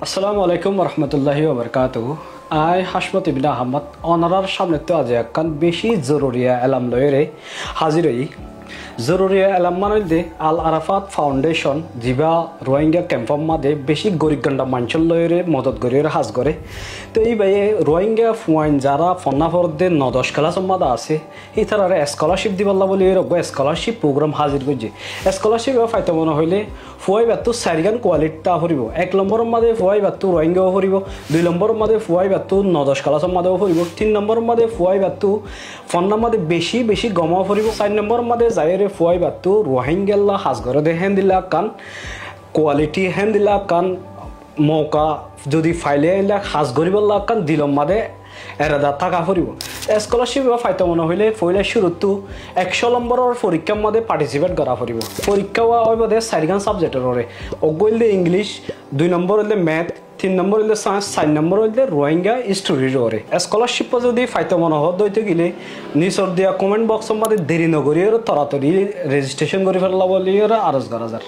আসসালামু আলাইকুম রহমতুল্লাহি ওবরকাতুহু। আই হাসমত ইবনে আহমদ অনারার সামনে তো আজ একখান বেশি জরুরিয়া এলাম লয়েরে হাজির হই। জরুরিয়া এলাম মানে আল আরাফাত ফাউন্ডেশন জিবা রোহিঙ্গা ক্যাম্পর মাঝে বেশি গরিব গন্ডা মানুষের লয়েরে মদত করিয়ে হাজ করে। তো এই বাইয়ে রোহিঙ্গা ফুয়াইন যারা ফন্নাফরদে 9-10 ক্লাস মাদা আছে এই তারা স্কলারশিপ দিবাল্লা বলে এরকম স্কলারশিপ প্রোগ্রাম হাজির করছে। স্কলারশিপ ফাইতে মনে হইলে ফুয়াই বাত্তু 4 কোয়ালিটিটা হরিব। 1 নম্বরের মাঝে ফুয়াই বাত্তু রোহিঙ্গাও হরিব, 2 নম্বরের মাঝে ফুয়াই বাত্তু 9-10 ক্লাসের মাঝেও হরিব, 3 নম্বরের মাঝে ফুয়াই বাত্তু ফন্নার মাঝে বেশি গমাও হরিব, 4 নম্বরের মাঝে যাইরে ফুয়াই বাত্তু রোহিঙ্গাল্লা হাজ করে দে হ্যান দিলা কান কোয়ালিটি হ্যান দিলা কান মৌকা যদি ফাইলে আইলা হাজ গরিবল্লা কান দিলম মাঝে এরাদা থাকা ফুরিব। স্কলারশিপ ফাইতে মনে হইলে পয়লা শুরুতো 100 নম্বরের পরীক্ষার মধ্যে পার্টিসিপেট করা ফুরিব। পরীক্ষা ওই বাদে 4 সাবজেক্টের ওরে অগইলে ইংলিশ, 2 নম্বর হইলে ম্যাথ, 3 নম্বর হইলে সায়েন্স, 4 নম্বর হইলে রোহিঙ্গা স্টোরির ওরে। স্কলারশিপ যদি ফাইতে মনে হইতে গেলে নিচর দিয়া কমেন্ট বক্সের মধ্যে দেরি নগরিয়ে তাড়াতাড়ি রেজিস্ট্রেশন করে ফেললা বলে আরজ করা যায়।